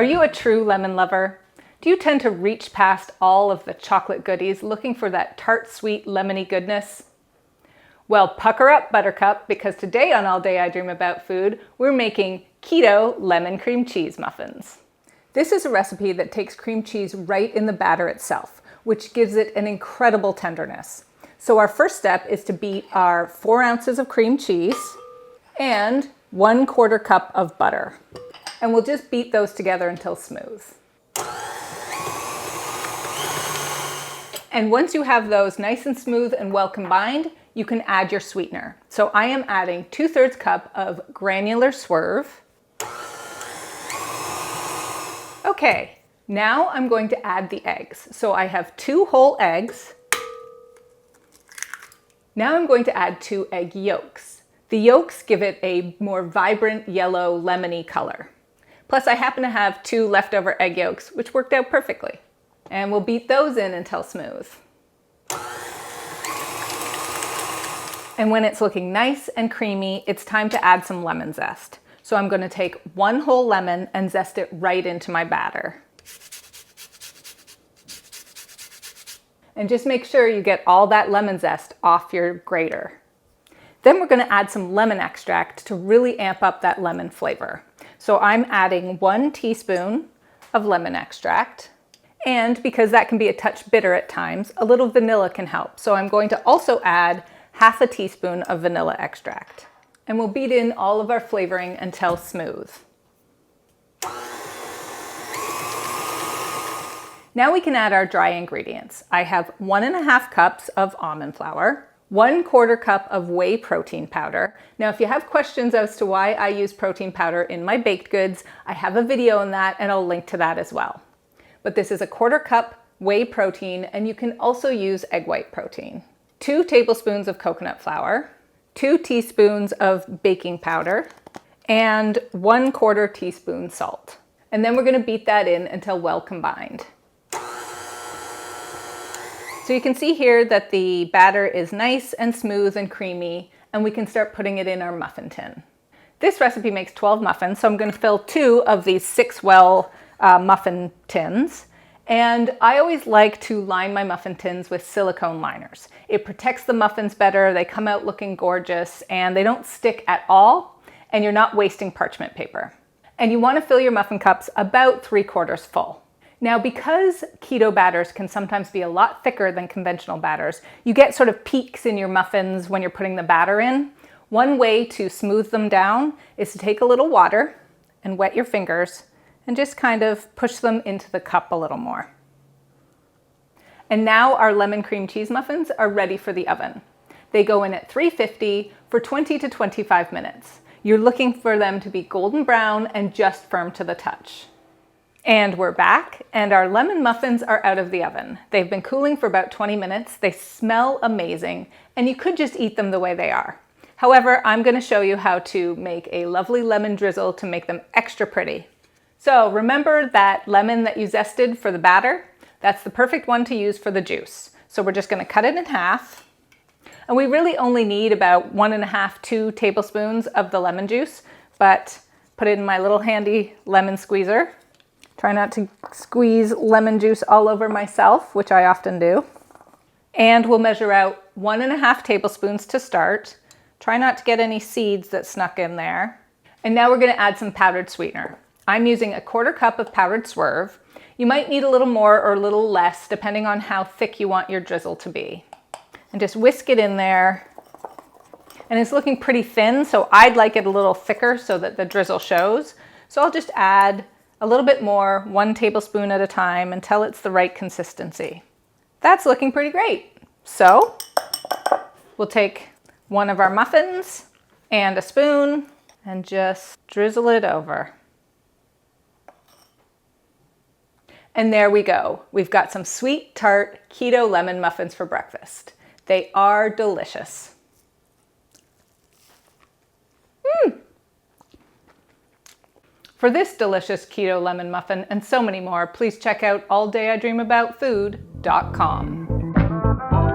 Are you a true lemon lover? Do you tend to reach past all of the chocolate goodies looking for that tart, sweet, lemony goodness? Well, pucker up, Buttercup, because today on All Day I Dream About Food, we're making keto lemon cream cheese muffins. This is a recipe that takes cream cheese right in the batter itself, which gives it an incredible tenderness. So our first step is to beat our 4 ounces of cream cheese and 1/4 cup of butter. And we'll just beat those together until smooth. And once you have those nice and smooth and well combined, you can add your sweetener. So I am adding 2/3 cup of granular swerve. Okay, now I'm going to add the eggs. So I have 2 whole eggs. Now I'm going to add 2 egg yolks. The yolks give it a more vibrant yellow lemony color. Plus I happen to have 2 leftover egg yolks, which worked out perfectly. And we'll beat those in until smooth. And when it's looking nice and creamy, it's time to add some lemon zest. So I'm going to take 1 whole lemon and zest it right into my batter. And just make sure you get all that lemon zest off your grater. Then we're going to add some lemon extract to really amp up that lemon flavor. So I'm adding 1 teaspoon of lemon extract. And because that can be a touch bitter at times, a little vanilla can help. So I'm going to also add 1/2 teaspoon of vanilla extract. And we'll beat in all of our flavoring until smooth. Now we can add our dry ingredients. I have 1½ cups of almond flour, 1/4 cup of whey protein powder. Now, if you have questions as to why I use protein powder in my baked goods, I have a video on that and I'll link to that as well. But this is 1/4 cup whey protein, and you can also use egg white protein. 2 tablespoons of coconut flour, 2 teaspoons of baking powder, and 1/4 teaspoon salt. And then we're going to beat that in until well combined. So you can see here that the batter is nice and smooth and creamy, and we can start putting it in our muffin tin. This recipe makes 12 muffins, so I'm going to fill 2 of these 6-well muffin tins. And I always like to line my muffin tins with silicone liners. It protects the muffins better, they come out looking gorgeous, and they don't stick at all, and you're not wasting parchment paper. And you want to fill your muffin cups about 3/4 full. Now, because keto batters can sometimes be a lot thicker than conventional batters, you get sort of peaks in your muffins when you're putting the batter in. One way to smooth them down is to take a little water and wet your fingers and just kind of push them into the cup a little more. And now our lemon cream cheese muffins are ready for the oven. They go in at 350 for 20 to 25 minutes. You're looking for them to be golden brown and just firm to the touch. And we're back, and our lemon muffins are out of the oven. They've been cooling for about 20 minutes. They smell amazing, and you could just eat them the way they are. However, I'm going to show you how to make a lovely lemon drizzle to make them extra pretty. So remember that lemon that you zested for the batter? That's the perfect one to use for the juice. So we're just going to cut it in half. And we really only need about 1½ to 2 tablespoons of the lemon juice, but put it in my little handy lemon squeezer. Try not to squeeze lemon juice all over myself, which I often do. And we'll measure out 1½ tablespoons to start. Try not to get any seeds that snuck in there. And now we're going to add some powdered sweetener. I'm using 1/4 cup of powdered swerve. You might need a little more or a little less, depending on how thick you want your drizzle to be. And just whisk it in there. And it's looking pretty thin, so I'd like it a little thicker so that the drizzle shows. So I'll just add a little bit more, 1 tablespoon at a time, until it's the right consistency. That's looking pretty great. So we'll take one of our muffins and a spoon and just drizzle it over. And there we go. We've got some sweet, tart, keto lemon muffins for breakfast. They are delicious. For this delicious keto lemon muffin and so many more, please check out alldayidreamaboutfood.com.